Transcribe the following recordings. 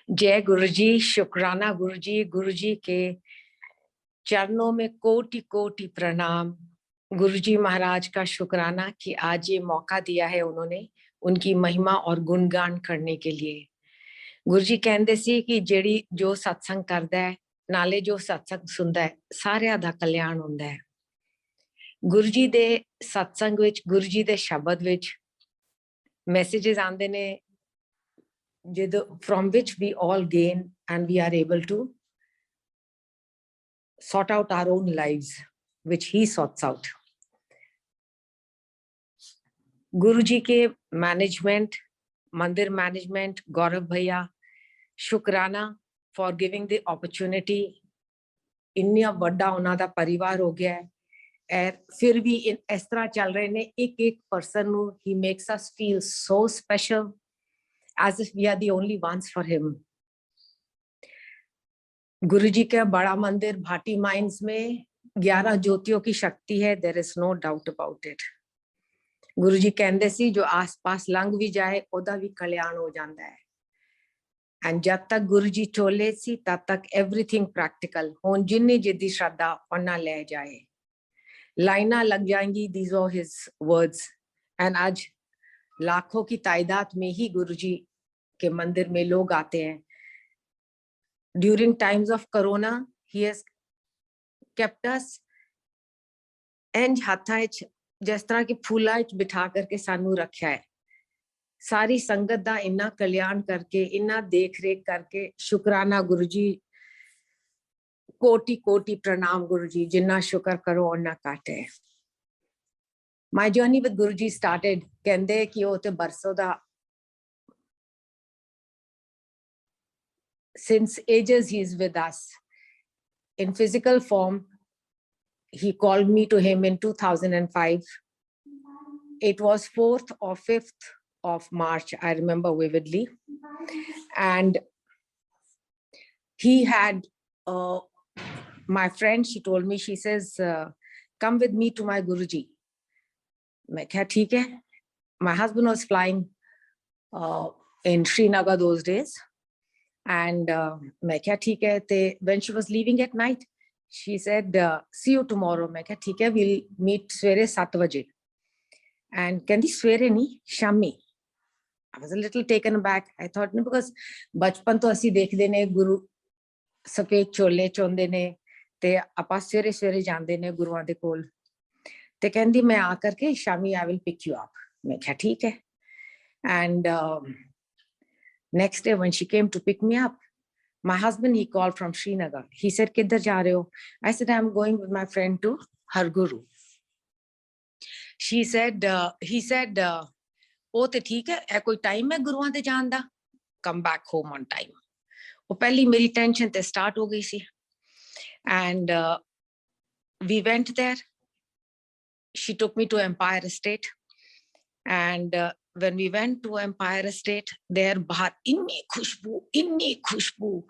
जय गुरु जी, शुक्राना गुरु जी के चरणों में कोटि कोटि प्रणाम। गुरु जी महाराज का शुक्राना कि आज ये मौका दिया है उन्होंने उनकी महिमा और गुणगान करने के लिए। गुरु जी कहते सी कि जेड़ी जो सत्संग करदा है नाले जो सत्संग सुनदा है सारिਆਂ ਦਾ कल्याण ਹੁੰਦਾ है। गुरु जी दे सत्संग विच गुरु जी दे शब्द विच मैसेजेस आंदे ने from which we all gain and we are able to sort out our own lives, which he sorts out. गुरु जी के मैनेजमेंट, मंदिर मैनेजमेंट, गौरव भैया, शुक्राना फॉर गिविंग द अपॉर्चुनिटी। इन्ना बड़ा उन्हां दा परिवार हो गया है, फिर भी इस तरह चल रहे ने। एक एक पर्सन नु he makes us feel so special, as if we are the only ones for him. गुरु जी का बड़ा मंदिर भाटी माइंस में 11 ज्योतियों की शक्ति है, there is no doubt about it. गुरु जी कहते सी जो आस पास लंघ भी जाए ओदा भी कल्याण हो जाता है। एंड जब तक गुरु जी चोले सी तब तक एवरीथिंग प्रैक्टिकल। हुन जिन्नी जिद्दी श्रद्धा उन्ना ले जाए, लाइना लग जाएंगी। These are his words. And आज लाखों की तादाद में ही गुरु जी के मंदिर में लोग आते हैं। During times of corona, he has kept us इंज हाथा जिस तरह के फूला बिठा करके सानू रखा है। सारी संगत दा इन्ना कल्याण करके, इन्ना देख रेख करके शुक्राना गुरु जी, कोटि कोटि प्रणाम गुरु जी। जिन्ना शुक्र करो उन्ना घट है। My journey with Guru ji started, कहंदे कि वो ते बरसों दा, since ages he is with us in physical form. He called me to him in 2005. It was 4th or 5th of March, I remember vividly. And he had my friend, she told me, she says, come with me to my Guruji. मैं कहा ठीक है। My husband was flying in Srinagar those days. And मैं कहा ठीक है। ते when she was leaving at night, she said, see you tomorrow. मैं कहा ठीक है, we'll meet सवेरे 7 बजे। And कहंदी सवेरे नहीं, Shami. I was a little taken aback. I thought, no, because बचपन तो असी देखदे ने गुरु सफेद चोले चोंदे ने ते आपां सवेरे सवेरे जांदे ने गुरुआं दे कोल। ते कहंदी मैं आ करके Shami I will pick you up. मैं कहा ठीक है। And next day when she came to pick me up, my husband, he called from Srinagar. He said, किधर जा रहे हो? I said, I'm going with my friend to her guru. She said, he said, ओ ते ठीक है, ए कोई time है गुरुआं दे जान दा? Come back home on time. वो पहली मेरी टेंशन ते स्टार्ट हो गई सी। And we went there. She took me to Empire Estate. And when we went to Empire Estate, there बाहर इन्नी खुशबू।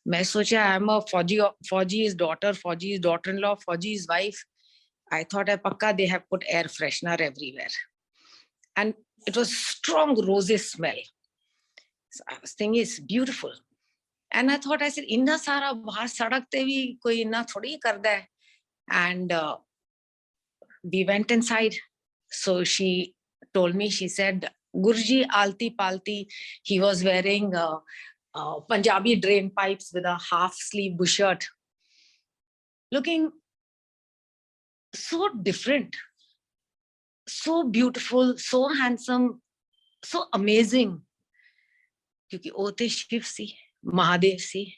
मैं सोचा I'm a Fauji's daughter, Fauji's daughter-in-law, Fauji's wife. I thought pakka they have put air freshener everywhere. And it was strong rosy smell. So I was thinking it's beautiful. And I thought, I said, inna sara bahar sadak te bhi koi inna thodi karda hai. And we went inside. So she told me, she said, Guruji alti palti, he was wearing Punjabi drain pipes with a half sleeve bushirt, looking so different, so beautiful, so handsome, so amazing. Kyunki wo te Shiv si, Mahadev si,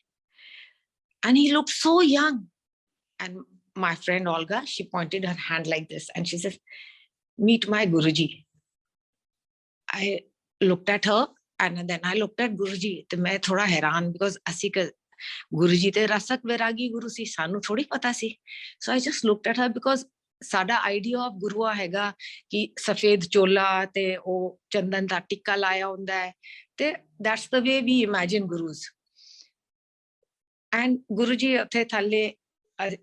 and he looked so young. And my friend Olga, she pointed her hand like this and she said, meet my Guruji. I looked at her and then I looked at Guruji. तो मैं थोड़ा हैरान, because असी का Guruji ते रसक वैरागी गुरु सी, सानू थोड़ी पता सी. So I just looked at her because साडा idea of गुरुआ हैगा कि सफेद चोला ते ओ चंदन दा टिक्का लाया हुंदा है ते that's the way we imagine gurus. And Guruji उत्थे थल्ले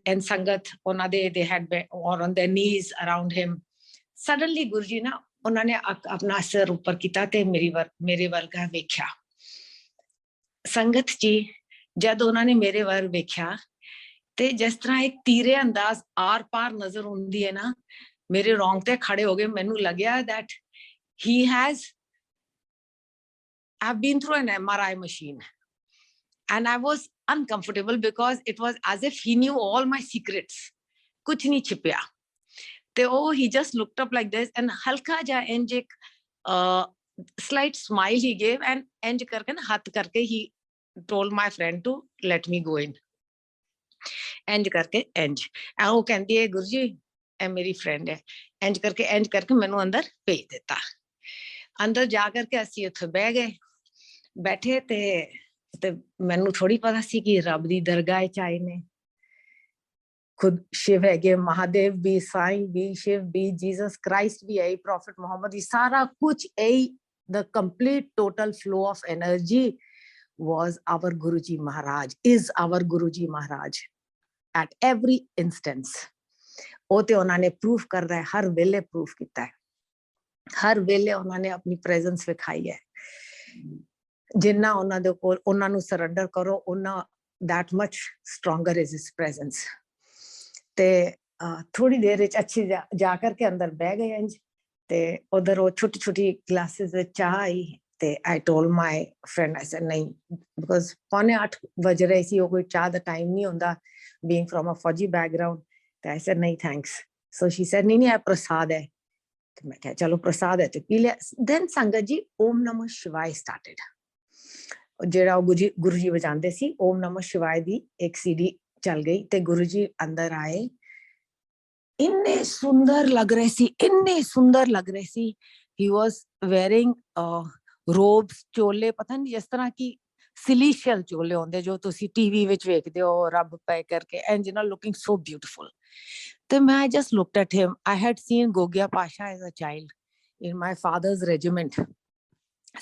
and संगत उन्हां दे, they had been or on their knees around him. Suddenly Guruji ना उन्होंने अपना सर ऊपर किया ते मेरे वर्गा वेख्या। ਸੰਗਤ ਜੀ ਜਦ ਉਹਨਾਂ ਨੇ ਮੇਰੇ ਵੱਲ ਵੇਖਿਆ ਤੇ ਜਿਸ ਤਰ੍ਹਾਂ ਇੱਕ ਤੀਰੇ ਅੰਦਾਜ਼ ਆਰ ਪਾਰ ਨਜ਼ਰ ਹੁੰਦੀ ਹੈ ਨਾ, ਮੇਰੇ ਰੌਂਗਟੇ ਖੜੇ ਹੋ ਗਏ। ਮੈਨੂੰ ਲੱਗਿਆ that he has I've been through an MRI machine and I was uncomfortable because it was as if he knew all my secrets. ਕੁਝ ਨਹੀਂ ਛਿਪਿਆ ਤੇ ਉਹ he just looked up like this and ਹਲਕਾ ਜਿਹਾ ਇੰਜ ਇੱਕ slight smile he gave and ਇੰਜ ਕਰਕੇ ਨਾ ਹੱਥ ਕਰਕੇ he told my friend to let me go in. ਇੰਜ ਕਰਕੇ ਇੰਜ ਉਹ ਕਹਿੰਦੀ ਹੈ ਗੁਰੂ ਜੀ ਇਹ ਮੇਰੀ ਫਰੈਂਡ ਹੈ, ਇੰਜ ਕਰਕੇ ਮੈਨੂੰ ਅੰਦਰ ਭੇਜ ਦਿੱਤਾ। ਅੰਦਰ ਜਾ ਕਰਕੇ ਅਸੀਂ ਉੱਥੇ ਬਹਿ ਗਏ, ਬੈਠੇ ਤੇ ਮੈਨੂੰ ਥੋੜੀ ਪਤਾ ਸੀ ਕਿ ਰੱਬ ਦੀ ਦਰਗਾਹ ਚ ਆਏ ਨੇ। ਖੁਦ ਸ਼ਿਵ ਹੈਗੇ, ਮਹਾਦੇਵ ਵੀ, ਸਾਈਂ ਵੀ, ਸ਼ਿਵ ਵੀ, ਜੀਸਸ ਕ੍ਰਾਈਸਟ ਵੀ ਹੈ, ਪ੍ਰੋਫਿਟ ਮੁਹੰਮਦ ਵੀ, ਸਾਰਾ ਕੁਝ ਇਹੀ the complete total flow of energy was our Guruji Maharaj, is our Guruji Maharaj at every instance. ਉਹ ਤੇ ਉਹਨਾਂ ਨੇ ਪ੍ਰੂਫ ਕਰਦਾ ਹੈ, ਹਰ ਵੇਲੇ ਪ੍ਰੂਫ ਕੀਤਾ ਹੈ, ਹਰ ਵੇਲੇ ਉਹਨਾਂ ਨੇ ਆਪਣੀ ਪ੍ਰੈਜ਼ੈਂਸ ਵਿਖਾਈ ਹੈ। ਜਿੰਨਾ ਉਹਨਾਂ ਦੇ ਕੋਲ ਉਹਨਾਂ ਨੂੰ ਸਰੈਂਡਰ ਕਰੋ, ਉਹਨਾਂ that much stronger is his presence. ਤੇ ਥੋੜੀ ਦੇਰ ਵਿੱਚ ਅੱਛੀ ਜਾ ਕਰਕੇ ਅੰਦਰ ਬਹਿ ਗਏ ਇੰਜ ਤੇ ਉਧਰ ਉਹ ਛੋਟੀ ਛੋਟੀ ਗਲਾਸਿਸ ਵਿੱਚ ਚਾਹ ਆਈ ਤੇ I told my friend, I said ਨਹੀਂ, because 7:45 ਵਜ ਰਹੇ ਸੀ, ਉਹ ਕੋਈ ਚਾਹ ਦਾ ਟਾਈਮ ਨਹੀਂ ਹੁੰਦਾ being from a Fauji background. ਤੇ I said ਨਹੀਂ thanks. So she said ਨਹੀਂ ਇਹ ਪ੍ਰਸਾਦ ਹੈ। ਤੇ ਮੈਂ ਕਿਹਾ ਚਲੋ ਪ੍ਰਸਾਦ ਹੈ ਤੇ ਪੀ ਲਿਆ। Then ਸੰਗਤ ਜੀ ਓਮ ਨਮੋ ਸ਼ਿਵਾਏ started, ਜਿਹੜਾ ਉਹ ਗੁਰੂ ਜੀ ਵਜਾਉਂਦੇ ਸੀ, ਓਮ ਨਮੋ ਸ਼ਿਵਾਏ ਦੀ ਇੱਕ CD ਚੱਲ ਗਈ ਤੇ ਗੁਰੂ ਜੀ ਅੰਦਰ ਆਏ। ਇੰਨੇ ਸੁੰਦਰ ਲੱਗ ਰਹੇ ਸੀ, ਇੰਨੇ ਸੁੰਦਰ ਲੱਗ ਰਹੇ ਸੀ। he was wearing robes, ਚੋਲੇ, ਪਤਾ ਨਹੀਂ ਜਿਸ ਤਰ੍ਹਾਂ ਕਿ ਸਿਲੀਸ਼ੀਅਲ ਚੋਲੇ ਹੁੰਦੇ ਜੋ ਤੁਸੀਂ ਟੀਵੀ ਵਿੱਚ ਵੇਖਦੇ ਹੋ, ਰੱਬ ਪੈ ਕਰਕੇ ਇੰਜ ਨਾ, looking so beautiful. ਤੇ ਮੈਂ just looked at him. I had seen Gogia Pasha as a child in my father's regiment,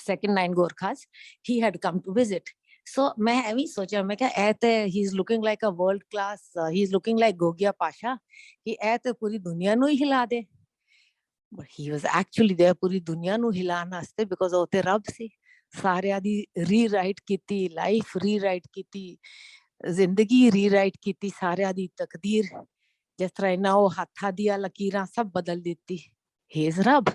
2nd 9 Gorkhas. He had come to visit. So मैं ऐवी सोचा, मैं क्या ऐते he's looking like a world class, he's looking like Gogia Pasha, कि ऐते पूरी दुनिया ਨੂੰ ਹੀ ਹਿਲਾ ਦੇ। But he was actually there पूरी दुनिया ਨੂੰ ਹਿਲਾਉਣ ਵਾਸਤੇ, because ਉਹ ਤੇ ਰੱਬ ਸੀ। ਸਾਰਿਆਂ ਦੀ ਰੀਰਾਈਟ ਕੀਤੀ, ਲਾਈਫ ਰੀਰਾਈਟ ਕੀਤੀ, ਜ਼ਿੰਦਗੀ ਰੀਰਾਈਟ ਕੀਤੀ, ਸਾਰਿਆਂ ਦੀ ਤਕਦੀਰ, ਜਿਸ ਤਰ੍ਹਾਂ ਇਹਨਾਂ ਉਹ ਹੱਥਾਂ ਦੀਆਂ ਲਕੀਰਾਂ ਸਭ ਬਦਲ ਦਿੱਤੀ। he is ਰੱਬ।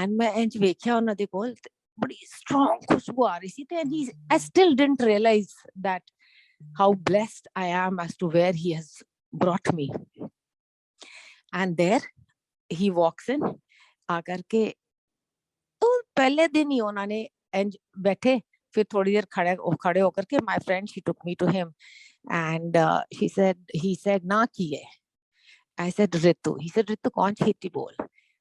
ਐਂਡ ਮੈਂ ਇੰਜ ਵੇਖਿਆ ਉਹਨਾਂ ਦੇ ਕੋਲ ਬੜੀ strong ਖੁਸ਼ਬੂ ਆ ਰਹੀ ਸੀ ਤੇ I still didn't realize that how blessed I am as to where he has brought me. And there he walks in, ਆ ਕਰਕੇ ਉਹ ਪਹਿਲੇ ਦਿਨ ਹੀ ਉਹਨਾਂ ਨੇ ਇੰਜ ਬੈਠੇ, ਫਿਰ ਥੋੜੀ ਦੇਰ ਖੜੇ ਹੋ ਕਰਕੇ my friend, she took me to him and he said ਨਾ ਕੀ ਹੈ? I said Ritu. He said Ritu कौन छेती बोल?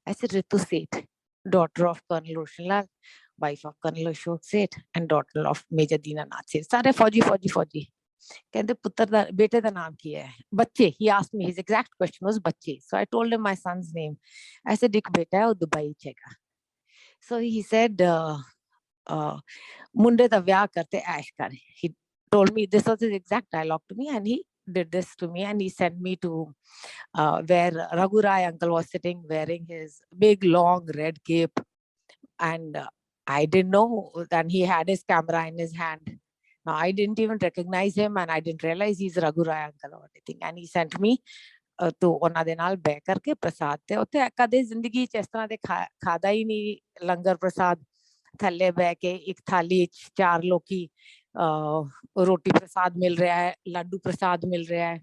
I said Ritu Seth, daughter of Colonel Roshan Lal, wife of Colonel Ashok Seth and daughter of Major Dinanath Seth. ਸਾਰੇ ਫੌਜੀ। ਕਹਿੰਦੇ ਪੁੱਤਰ ਦਾ, ਬੇਟੇ ਦਾ ਨਾਮ ਕੀ ਹੈ? ਬੱਚੇ। he asked me, his exact question was ਬੱਚੇ. So I told him my son's name. I said ਇੱਕ ਬੇਟਾ ਹੈ, ਉਹ ਦੁਬਈ ਚ ਹੈਗਾ। So he said ਮੁੰਡੇ ਦਾ ਵਿਆਹ ਕਰਤੇ ਐਸ਼ ਕਰ। He told me, this was his exact dialogue to me, and he did this to me, and he sent me to where Raghu Rai uncle was sitting wearing his big long red cape, and I didn't know that he had his camera in his hand. Now I didn't even recognize him and I didn't realize he's Raghu Rai uncle or anything, and he sent me to ਉਹਨਾਂ ਦੇ ਨਾਲ ਬਹਿ ਕਰਕੇ ਪ੍ਰਸਾਦ ਤੇ ਉੱਥੇ ਕਦੇ ਜ਼ਿੰਦਗੀ ਚ ਇਸ ਤਰ੍ਹਾਂ ਦੇ ਖਾਦਾ ਹੀ ਨਹੀਂ ਲੰਗਰ ਪ੍ਰਸਾਦ। ਥੱਲੇ ਬਹਿ ਕੇ ਇੱਕ ਥਾਲੀ ਚ 4 ਲੋਕੀ ਰੋਟੀ ਪ੍ਰਸਾਦ ਮਿਲ ਰਿਹਾ ਹੈ, ਲੱਡੂ ਪ੍ਰਸਾਦ ਮਿਲ ਰਿਹਾ ਹੈ,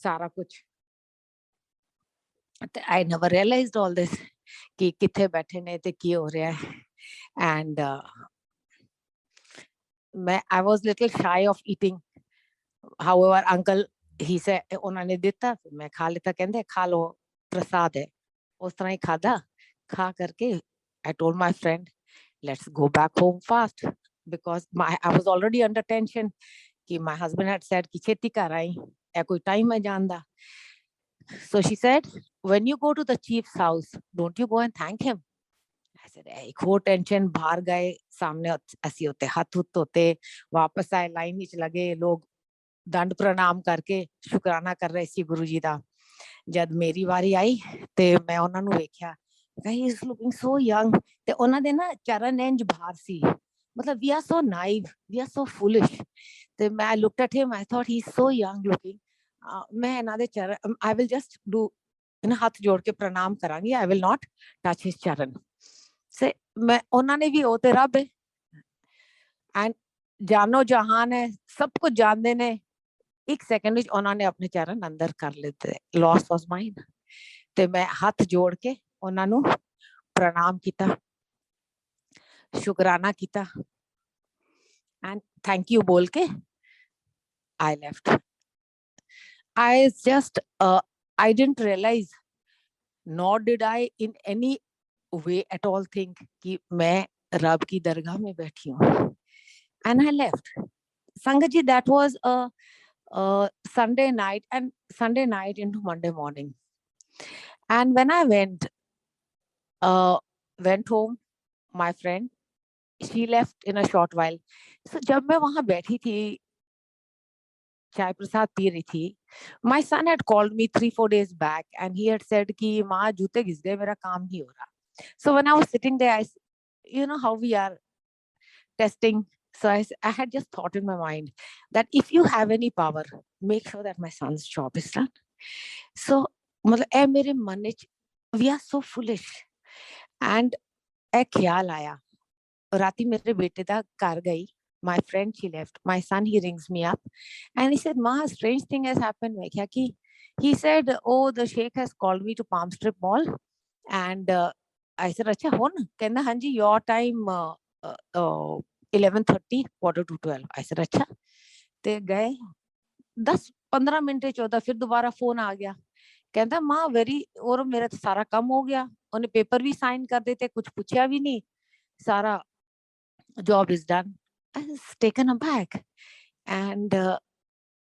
ਸਾਰਾ ਕੁਝ। ਤੇ I never realized all this ਕਿ ਕਿੱਥੇ ਬੈਠੇ ਨੇ ਤੇ ਕੀ ਹੋ ਰਿਹਾ ਹੈ। And I was little shy of eating. However, uncle, he said ਉਹਨਾਂ ਨੇ ਦਿੱਤਾ, ਮੈਂ ਖਾ ਲਿੱਤਾ। ਕਹਿੰਦੇ ਖਾ ਲੋ ਪ੍ਰਸਾਦ ਹੈ। ਉਸ ਤਰ੍ਹਾਂ ਹੀ ਖਾਦਾ। ਖਾ ਕਰਕੇ I told my friend, let's go back home fast, because I was already under tension कि my husband had said कि ਛੇਤੀ ਘਰ ਆਈ, ਇਹ ਕੋਈ ਟਾਈਮ ਹੈ ਜਾਣ ਦਾ। So she said, when you go to the chief's house, don't you go and thank him? I said, ਇੱਕ ਹੋਰ ਟੈਨਸ਼ਨ। ਬਾਹਰ ਗਏ, ਸਾਹਮਣੇ ਅਸੀਂ ਉੱਤੇ ਹੱਥ ਧੋਤੇ, ਵਾਪਸ ਆਏ, ਲਾਈਨ ਵਿੱਚ ਲੱਗੇ, ਲੋਕ ਦੰਡ ਪ੍ਰਣਾਮ ਕਰਕੇ ਸ਼ੁਕਰਾਨਾ ਕਰ ਰਹੇ ਸੀ ਗੁਰੂ ਜੀ ਦਾ। ਜਦ ਮੇਰੀ ਵਾਰੀ ਆਈ ਤੇ ਮੈਂ ਉਹਨਾਂ ਨੂੰ ਵੇਖਿਆ, he is looking so young, ਤੇ ਉਹਨਾਂ ਦੇ ਨਾ ਚਰਨ ਇੰਜ ਬਾਹਰ ਸੀ, मतलब we are so naive, we are so foolish. So I looked at him, I thought he's so young looking. मैं another चरण, I will just do, हाथ जोड़ के प्रणाम करांगी, I will not touch his चरण. से मैं ਉਹਨਾਂ ਨੇ ਵੀ ਉਹ ਤੇ ਰੱਬ है and जानो जहान है, सब कुछ जानते ने, एक सेकंड ਵਿੱਚ ਉਹਨਾਂ ਨੇ ਆਪਣੇ ਚਰਨ ਅੰਦਰ ਕਰ ਲਿੱਤੇ. Loss was mine. ਤੇ ਮੈਂ ਹੱਥ ਜੋੜ ਕੇ ਉਹਨਾਂ ਨੂੰ ਪ੍ਰਣਾਮ ਕੀਤਾ, ਸ਼ੁਕਰਾਨਾ ਕੀਤਾ and thank you बोल के I left. I just I didn't realize, nor did I in any way at all think कि मैं रब की दरगाह में बैठी हूँ. And I left. Sangat ji, that was a Sunday night into Monday morning. And when I went home, my friend, she left in a short while. So जब मैं वहाँ बैठी थी, चाय प्रसाद पी रही थी, my son had called me 3-4 days back and he had said कि माँ जूते घिस गए, मेरा काम नहीं हो रहा. So when I was sitting there, you know how we are testing. So I had just thought in my mind that if you have any power, make sure that my son's job is done. So मतलब ए मेरे मन में, we are so foolish. And ए ख्याल आया, राती मेरे बेटे दा घर गई. My friend, she left. My son, he rings me up and he said, Ma, a strange thing has happened. मैं क्या कि? He said, oh, the sheikh has called me to Palm Strip Mall. And I said, अच्छा हो ना? कहना हाँ जी, your time 11:30, 11:45. I said, अच्छा. ते गए 10-15 मिनट 14, फिर दोबारा फोन आ गया. कहता माँ वेरी, और मेरा तो सारा काम हो गया, उन्हें पेपर भी साइन कर देते, कुछ पूछा भी नहीं, सारा job is done. I was taken aback. And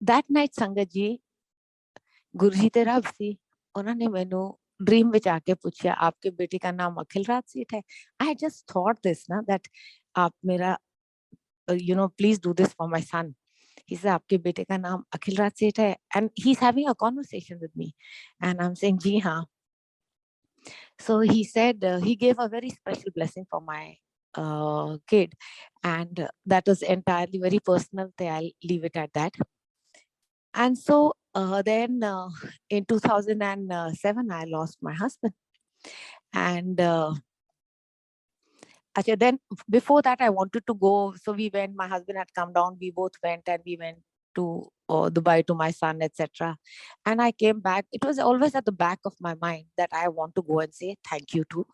that night, Sangat ji, गुरुजी ते रब सी, उन्होंने मैनू ड्रीम विच आके पूछा, आपके बेटे का नाम अखिल राज सेठ है. I just thought this ना, that आप मेरा please do this for my son. He said, आपके बेटे का नाम अखिल राज सेठ है. And he's having a conversation with me. And I'm saying, जी हाँ. So he said, he gave a very special blessing for my kid. And that was entirely very personal. I'll leave it at that. And so then in 2007, I lost my husband. And then before that, I wanted to go. So we went, my husband had come down, we both went and we went to Dubai to my son, etc. And I came back. It was always at the back of my mind that I want to go and say thank you to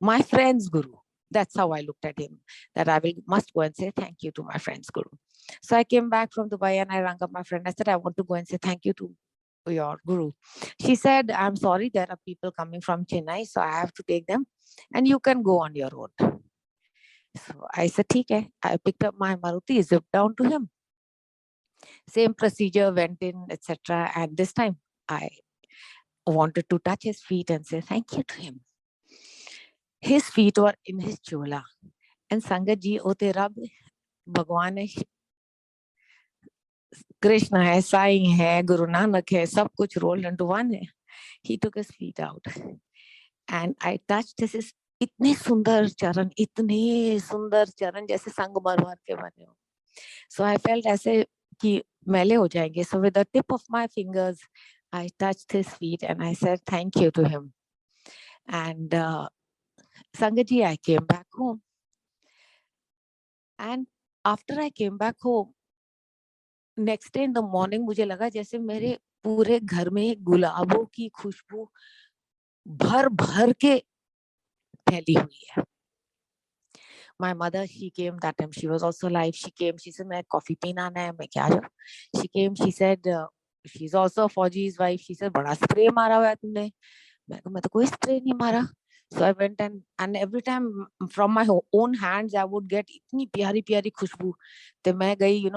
my friend's guru. That's how I looked at him, that I must go and say thank you to my friend's guru. So I came back from Dubai and I rang up my friend. I said, I want to go and say thank you to your guru. She said, I'm sorry, there are people coming from Chennai, so I have to take them and you can go on your own. So I said, okay. I picked up my Maruti, zipped down to him. Same procedure, went in, etc. And this time I wanted to touch his feet and say thank you to him. His feet were in his chola. And Sangat ji, o te Rab, Bhagwan hai, Krishna hai, Sai hai, Guru Nanak hai, sab kuch rolled into one hai. He took his feet out. And I touched his इतने सुंदर चरण जैसे संगमरमर के बने हो. So I felt ऐसे कि मैले हो जाएंगे. So with the tip of my fingers, I touched his feet and I said thank you to him. And Sangat ji, I came back home. And after I came back home, next day in the morning, मुझे लगा जैसे मेरे पूरे घर में गुलाबों की खुशबू भर भर के फैली हुई है. My mother, she came that time. She was also alive. She came. She said, "मैं coffee पीना आना है." मैं क्या जाऊँ? She came. She said, she's also a Fauji's wife. She said, "बड़ा spray मारा हुआ है तुमने." मैं तो कोई spray नहीं मारा. So I went and every time from my own hands I would get इतनी प्यारी प्यारी खुशबू. तो मैं गई,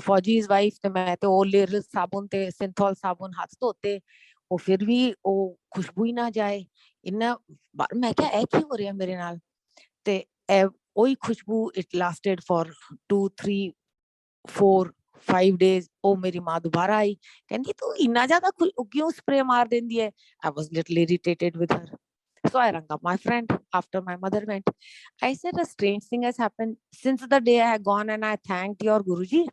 Fauji's wife. तो मैं तो वो लिरिल साबुन थे, सिंथॉल साबुन हाथ धोते, वो फिर भी वो खुशबू ही ना जाए. इन्ना मैं क्या है क्यों हो रही है मेरे नाल. ते वही खुशबू, it lasted for 2, 3, 4, 5 days. ओ मेरी माँ दोबारा आई, कहती तू इतना ज्यादा क्यों स्प्रे मार देंदी है. I was little irritated with her. So I rang up my friend after my mother went. I said, a strange thing has happened since the day I had gone and I thanked your Guruji.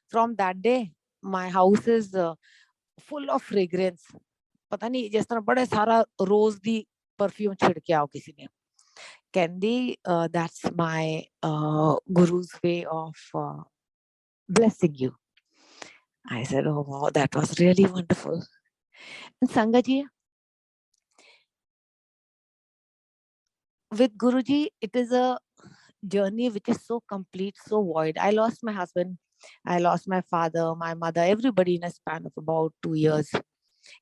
From that day, my house is full of fragrance. पता नहीं जिस तरह बड़े सारा रोज दी perfume छिड़के आओ किसी ने. Candy, that's my guru's way of blessing you. I said, oh wow, that was really wonderful. And Sangaji, with Guruji, it is a journey which is so complete, so void. I lost my husband, I lost my father, my mother, everybody in a span of about 2 years.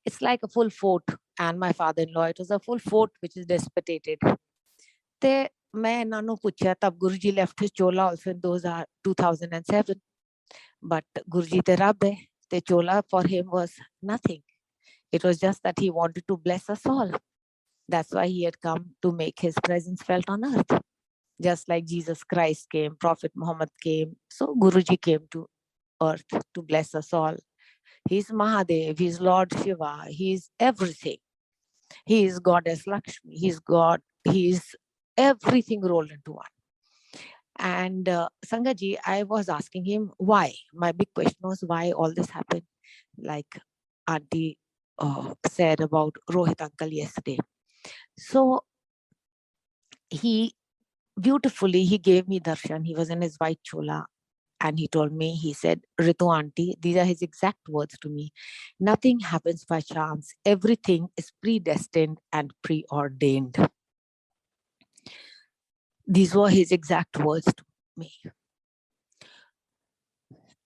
It's like a full fort, and my father-in-law, it was a full fort which is dissipated. Te मैं नानू पूछा तब Guruji left his chola also in 2007. But Guruji te Rabbe, the chola for him was nothing. It was just that he wanted to bless us all. That's why he had come to make his presence felt on earth. Just like Jesus Christ came, Prophet Muhammad came, so Guruji came to earth to bless us all. He's Mahadev, he's Lord Shiva, he's everything. He is Goddess Lakshmi, he's God, he's everything rolled into one. And Sangaji, I was asking him why. My big question was why all this happened. Like Auntie said about Rohit uncle yesterday. So he beautifully, he gave me darshan. He was in his white chola and he told me, he said, Ritu auntie, these are his exact words to me. Nothing happens by chance. Everything is predestined and preordained. These were his exact words to me.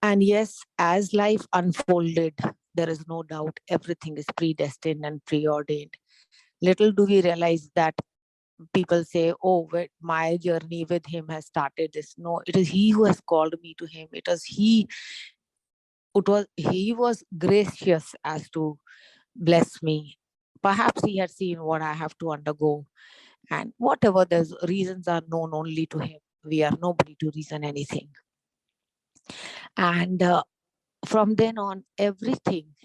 And yes, as life unfolded, there is no doubt everything is predestined and preordained. Little do we realize that people say, oh, my journey with him has started this. No, it is he who has called me to him. He was gracious as to bless me. Perhaps he had seen what I have to undergo. And whatever the reasons are known only to him. We are nobody to reason anything. And from then on, anything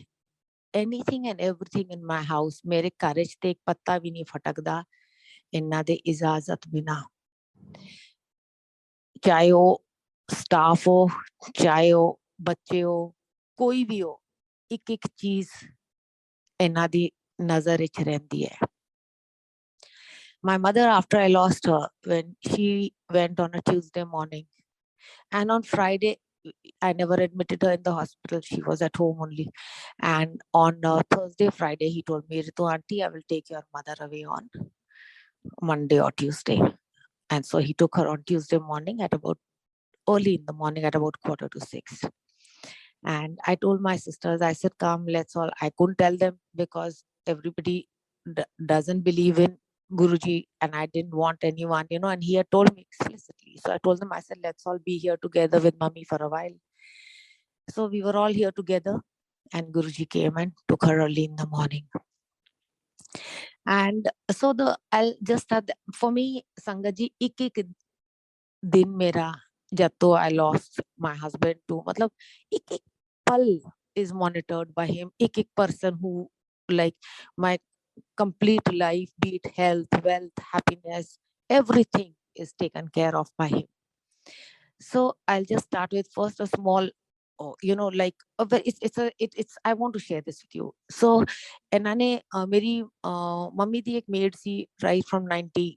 and everything in my house, mere courage te ek patta bhi nahi phatakda inna de ijazat bina. चाहे वो staff हो, चाहे वो बच्चे हो, कोई भी हो, एक एक चीज इन्हां दी नजर विच रहंदी है. My mother, after I lost her, when she went on a Tuesday morning, and on Friday, I never admitted her in the hospital. She was at home only. And on Thursday, Friday, he told me, Ritu auntie, I will take your mother away on Monday or Tuesday. And so he took her on Tuesday morning at about early in the morning at about 5:45. And I told my sisters, I said, come, let's all. I couldn't tell them because everybody doesn't believe in Guruji, and I didn't want anyone, and he had told me explicitly. So I told them, I said, let's all be here together with Mummy for a while. So we were all here together, and Guruji came and took her early in the morning. And so I'll just start, for me, Sangaji, ik din mera, jab to I lost my husband too, matlab, ek pal is monitored by him. Ek person who, like, my complete life, be it health, wealth, happiness, everything is taken care of by him. So I'll just start with first a small, like it's I want to share this with you. So enane meri mummy di ek maid si right from 90s.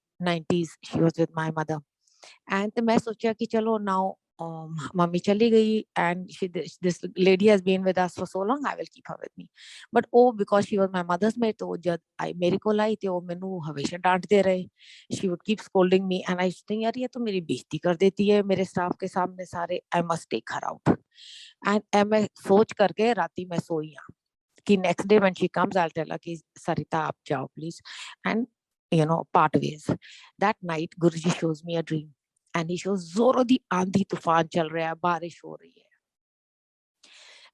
She was with my mother, and मैं सोचा कि चलो now mummy चली गई, and this lady has been with us for so long, I will keep her with me. But because she was my mother's maid, तो जब मेरे को लाई थी वो मैंने हमेशा डांटते रहे. She would keep scolding me, and I think यार ये तो मेरी बेइज्जती कर देती है मेरे स्टाफ के सामने सारे. I must take her out. And मैं सोच करके राती मैं सोई कि next day when she comes, I'll tell her कि Sarita आप जाओ please, and part ways. That night Guruji shows me a dream. And he shows जोरों दी आंधी तूफान चल रहा है, बारिश हो रही है.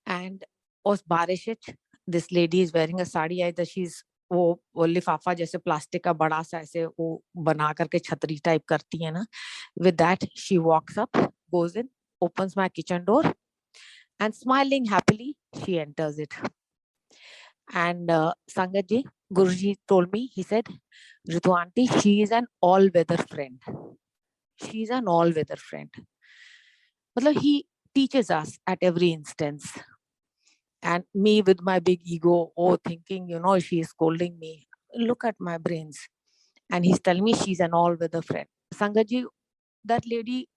And उस बारिश विच this lady is wearing a sari, either she's वो लिफाफा जैसे प्लास्टिक का बड़ा सा ऐसे वो बना करके छतरी टाइप करती है ना. With that she walks up, goes in, opens my kitchen door, and smiling happily she enters it. And Sangat ji, Guruji told me, he said, Ritu aunty, she is an all-weather friend. She is an all-weather friend. Matlab, he teaches us at every instance. And me with my big ego, oh, thinking, she is scolding me. Look at my brains. And he's telling me she's an all-weather friend. Sangat ji, that lady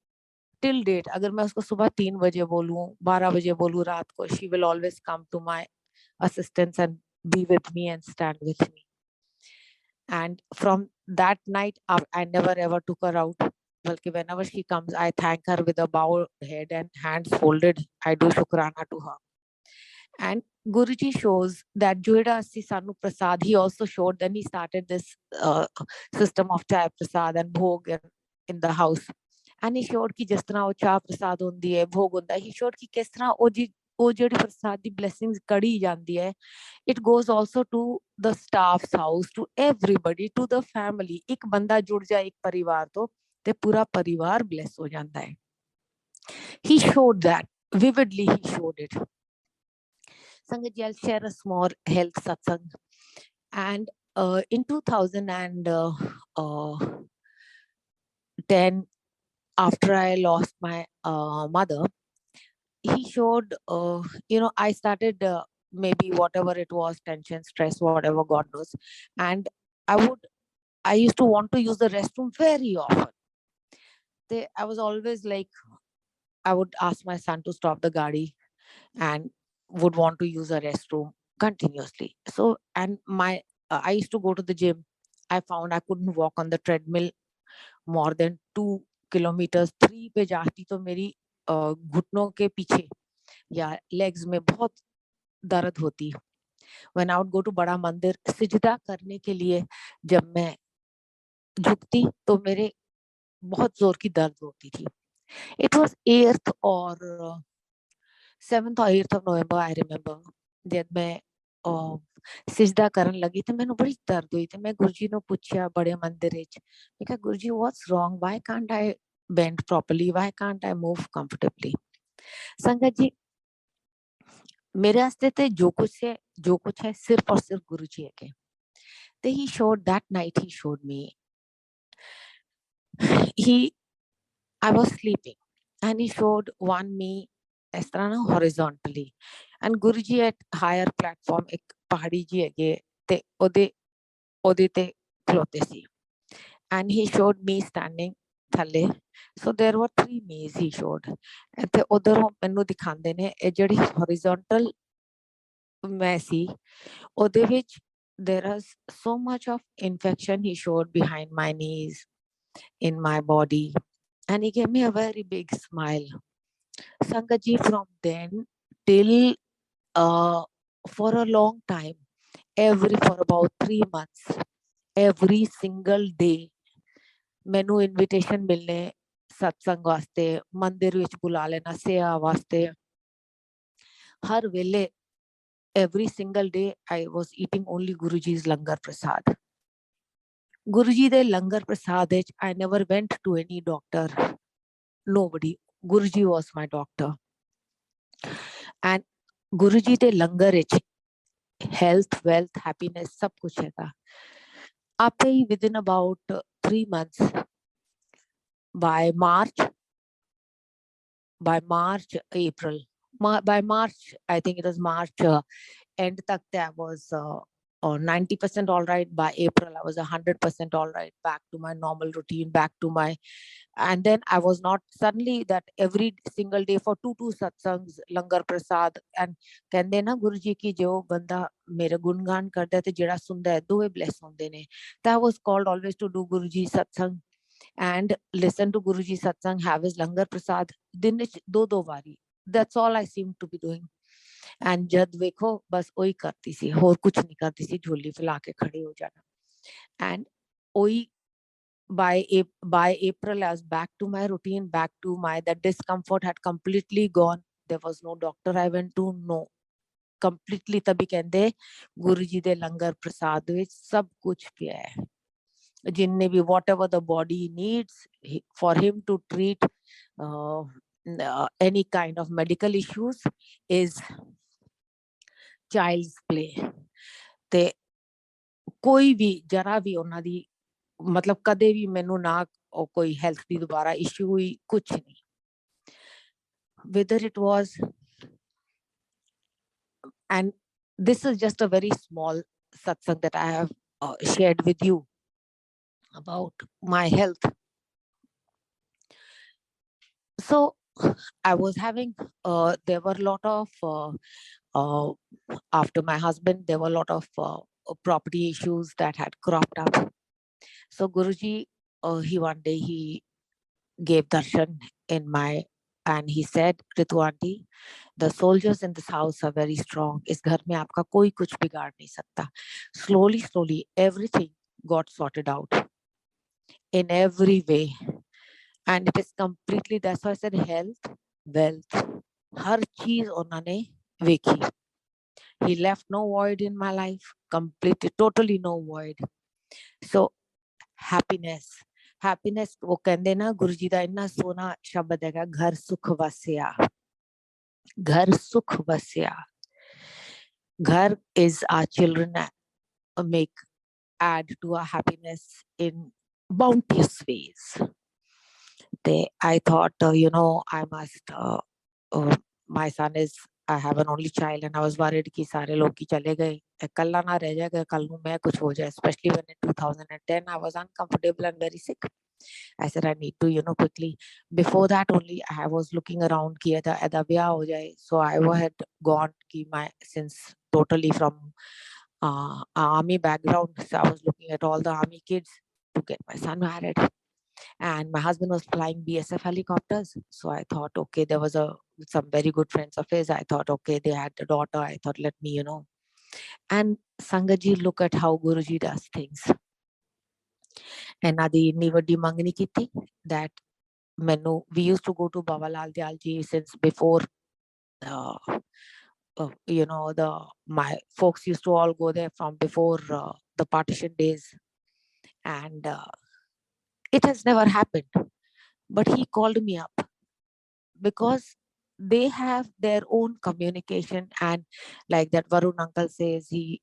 till date, अगर मैं उसको सुबह 3 बजे बोलूं, 12 बजे बोलूं रात को, she will always come to my assistance and be with me and stand with me. And from that night, I never ever took her out. Balki whenever she comes, I thank her with a bowed head and hands folded. I do shukrana to her. And Guruji shows that Joida Assi Sanu Prasad, he also showed, then he started this system of Chai Prasad and Bhog in the house. And he showed ki jis tarah wo Chai Prasad hundi hai, Bhog hunda hai. He showed ki kis tarah wo jehdi prasad di blessings kadi jandi hai, it goes also to the staff's house, to everybody, to the family. एक बंदा जुड़ जाए एक परिवार तो पूरा परिवार bless हो जाता है. He showed that vividly. He showed it. Sangat ji, I'll share a small health satsang. And in 2010, after I lost my mother, he showed, I started maybe whatever it was, tension, stress, whatever, God knows. And I used to want to use the restroom very often. I was always like, I would ask my son to stop the gadi and would want to use a restroom continuously. So, and I used to go to the gym. I found I couldn't walk on the treadmill more than 2 kilometers. 3 पे जाती तो मेरी घुटनों के पीछे या legs में बहुत दर्द होती. When I would go to बड़ा मंदिर सिजदा करने के लिए जब मैं झुकती तो मेरे बहुत जोर की दर्द होती थी. It was 8th or 7th or 8th of November, I remember. जब मैं सिजदा करन लगी तो मैंने बड़ी दर्द हुई थी. मैं गुरुजी ने पूछा बड़े मंदिर विच, मैं कहा गुरुजी what's wrong, why can't I bend properly, why can't I move comfortably? संगत जी, मेरे वास्ते ते जो कुछ है सिर्फ और सिर्फ गुरुजी है के. He showed that night, he showed me, I was sleeping and he showed one me इस तरह ना horizontally, and Guruji at higher platform एक पहाड़ी जी है ते ओदे ते खलोते सी, and he showed me standing थल्ले. So there were 3 me's he showed. ते उधर मैनू दिखांदे ने ए जेडी horizontal मैं सी ओदे विच there is so much of infection he showed behind my knees, in my body, and he gave me a very big smile. Sangat ji, from then till for a long time, for about 3 months, every single day, मैनू invitation मिलने सत्संग वास्ते, मंदिर विच बुला लेना सेवा वास्ते. हर वेले, every single day, I was eating only Guruji's langar prasad. Guruji de langar prasad vich, I never went to any doctor. Nobody. Guruji was my doctor. And Guruji de langar vich, health, wealth, happiness, सब कुछ है था. After within about 3 months, by March, April, by March, I think it was March end tak I was 90% all right. By April, I was 100% all right. Back to my normal routine, back to my, and then I was not suddenly that every single day for 2 satsangs, langar prasad, and कहंदे ना गुरुजी की जो बंदा मेरे गुणगान करता है तो जेड़ा सुनदा है दोए bless होंदे ने. That was called always to do Guruji satsang and listen to Guruji satsang, have his langar prasad दिन विच 2 बारी. That's all I seem to be doing. And जद देखो बस वही करती सी, और कुछ नहीं करती सी, झोली फैला के खड़े हो जाना. And वही by April, I was back to my routine, back to my, that discomfort had completely gone. There was no doctor I went to, no, completely. तभी कहंदे गुरुजी दे लंगर प्रसाद विच सब कुछ पिया है. जिन्ने भी whatever the body needs for him to treat any kind of medical issues is child's play. ਤੇ ਕੋਈ ਵੀ ਜਰਾ ਵੀ ਉਹਨਾਂ ਦੀ ਮਤਲਬ ਕਦੇ ਵੀ ਮੈਨੂੰ ਨਾ ਕੋਈ ਹੈਲਥ ਦੀ ਦੁਬਾਰਾ ਇਸ਼ੂ ਹੋਈ, ਕੁਛ ਨਹੀਂ। whether it was, and this is just a very small satsang that I have shared with you about my health. So I was having there were a lot of after my husband, there were a lot of property issues that had cropped up. So Guruji, he one day he gave darshan in my, and he said, Ritu aunty, the soldiers in this house are very strong. इस घर में आपका कोई कुछ बिगाड़ नहीं सकता. Slowly everything got sorted out in every way, and it is completely, that's why I said health, wealth, हर चीज उन्होंने देखी. He left no void in my life, completely, totally no void. So happiness, happiness, वो कहंदे ना गुरु जी दा इन्ना सोना शब्द हैगा, घर सुख वसिया, घर सुख वसिया. घर is our children make add to our happiness in bounteous ways. I thought, I must, my son is, I have an only child, and I was worried कि सारे लोग की चले गए, कल्ला ना रह जाएगा, कल नू मैं कुछ हो जाए. Especially when in 2010 I was uncomfortable and very sick. I said I need to, quickly. Before that only I was looking around कि ऐदा ब्याह हो जाए. So I had gone कि my, since totally from army background, so I was looking at all the army kids to get my son married. And my husband was flying BSF helicopters. So I thought, okay, there was some very good friends of his. I thought, okay, they had a daughter. I thought, let me, And Sangaji, look at how Guruji does things. And Adi Nivadi Mangani Kiti, that Menu, we used to go to Baba Lal Dayalji since before, my folks used to all go there from before the partition days. And it has never happened. But he called me up because they have their own communication, and like that Varun uncle says, he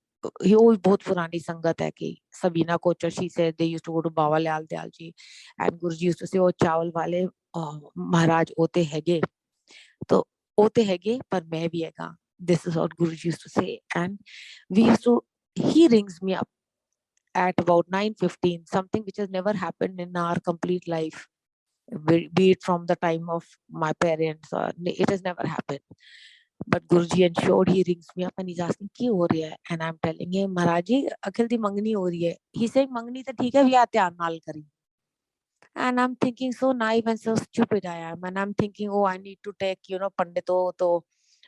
always बहुत पुरानी संगत है कि Sabina Kochar, she said they used to go to Baba Lal Dayalji, and Guruji used to say, "Oh, चावल वाले महाराज ओते हैगे, तो ओते हैगे पर मैं भी हैगा." This is what Guruji used to say, and he rings me up at about 9:15, something which has never happened in our complete life, be it from the time of my parents, or it has never happened. But Guruji ensured, he rings me up and he's asking, "Ki ho rahi hai?" And I'm telling him, "Maharaj ji, Akhil di mangni ho rahi hai." He's saying, "Mangni to theek hai, vyah dhyan naal kari." And I'm thinking, so naive and so stupid I am. And I'm thinking, oh, I need to take, pandito, to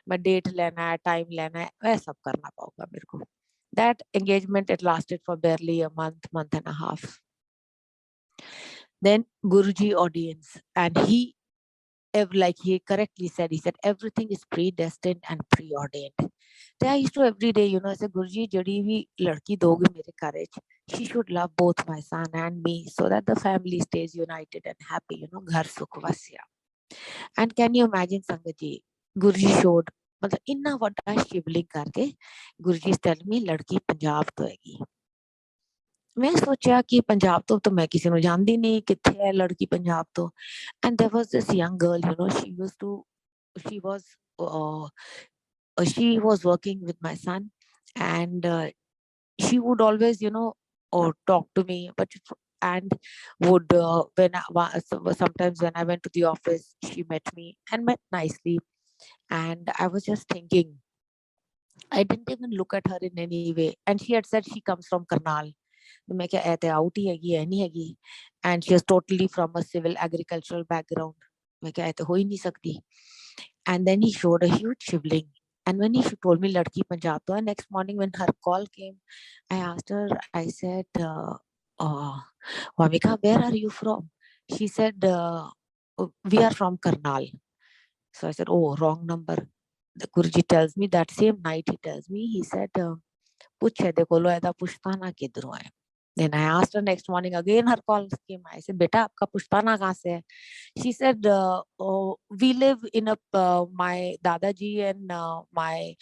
my date lena hai, time lena hai, वह सब करना पड़ेगा मेरे को. That engagement, it lasted for barely a month and a half. Then Guruji audience, and he, like he correctly said, he said everything is predestined and preordained. So I used to every day, I said, Guruji, jodi bhi ladki doge mere ghar, she should love both my son and me, so that the family stays united and happy, ghar sukh vasya. And can you imagine, Sangat ji, Guruji showed, मतलब इन्ना वड्डा शिवलिंग करके गुरुजी is telling me लड़की पंजाब तो हैगी. मैं सोचा कि पंजाब तो मैं किसी को जानती नहीं, किथे है लड़की पंजाब तो. And there was this young girl, she was working with my son, and she would always, talk to me, and would sometimes when I went to the office, she met me and met nicely, and I was just thinking, I didn't even look at her in any way, and she had said she comes from Karnal. मैं क्या ऐते out ही हैगी है नहीं हैगी, and she is totally from a civil agricultural background. मैं क्या ऐते हो ही नहीं सकती. And then he showed a huge shivling, and when he told me ladki Punjab to, and next morning when her call came, I asked her, I said, Vamika, where are you from? She said, we are from Karnal. So I said, oh, wrong number. The Guruji tells me that same night, he tells me, he said, puch hai dekho lo, aida pushta na kidro hai. Then I asked her next morning, again her call came. I said, "Beta, आपका पुष्पाना कहाँ से है?" She said, "Oh, we live in a my Dadaji and my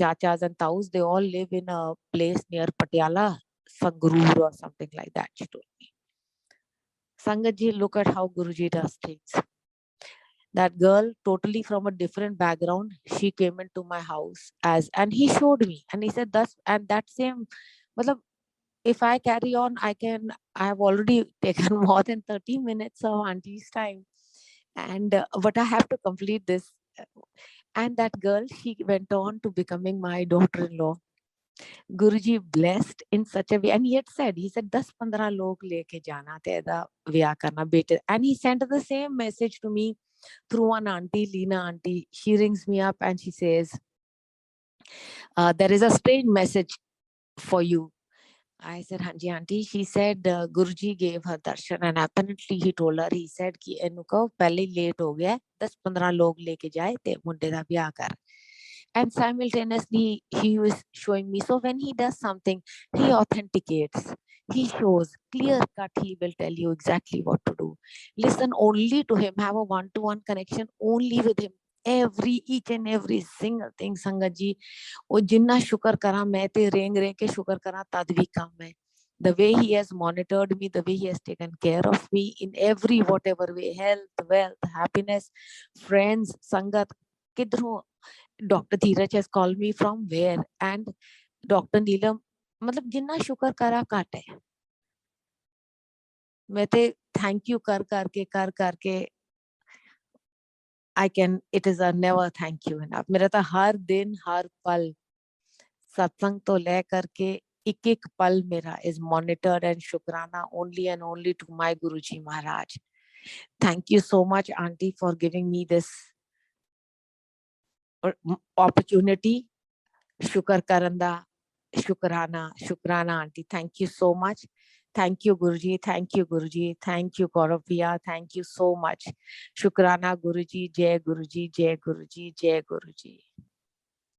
chachas and taus, they all live in a place near Patiala, Sangrur or something like that." She told me. Sangatji, look at how Guruji does things. That girl, totally from a different background, she came into my house and he showed me, and he said, "That's and that same." Matlab, if I carry on, I have already taken more than 30 minutes of auntie's time. And but I have to complete this. And that girl, she went on to becoming my daughter-in-law. Guruji blessed in such a way. And he said, 10-15 log leke jana teda vyah karna bete. And he sent the same message to me through one auntie, Leena auntie. She rings me up and she says, there is a strange message for you. I said, Hanji auntie. She said, Guruji gave her darshan, and apparently he told her, he said कि इन्हू को पहले late हो गया, 10-15 लोग लेके जाए ते मुंडे दा ब्याह कर. And simultaneously he was showing me. So when he does something, he authenticates. He shows clear cut. He will tell you exactly what to do. Listen only to him. Have a one-to-one connection only with him. Each and every single thing, Sangat ji. ਉਹ ਜਿੰਨਾ ਸ਼ੁਕਰ ਕਰਾਂ ਮੈਂ ਤੇ ਰੇਂਗ ਰੇ ਕੇ ਸ਼ੁਕਰ ਕਰਾਂ ਤਦ ਵੀ ਕਮ ਹੈ. The way he has monitored me, the way he has taken care of me in every whatever way, health, wealth, happiness, friends, sangat, kidhron. Dr. Dheeraj has called me from where, and Dr. Neelam, मतलब जिन्ना शुक्र करा घट है. मैं ते thank you कर करके I can, it is a never thank you enough. मेरा तो हर दिन हर पल सत्संग तो ले करके एक पल मेरा is monitored and शुक्राना only and only to my Guruji Maharaj. Thank you so much, Auntie, for giving me this opportunity. Shukar Karanda, Shukrana, Auntie. Thank you so much. Thank you, Guruji. Thank you, Guruji. Thank you, Gauraviya. Thank you so much. Shukrana, Guruji. Jai Guruji. Jai Guruji. Jai Guruji.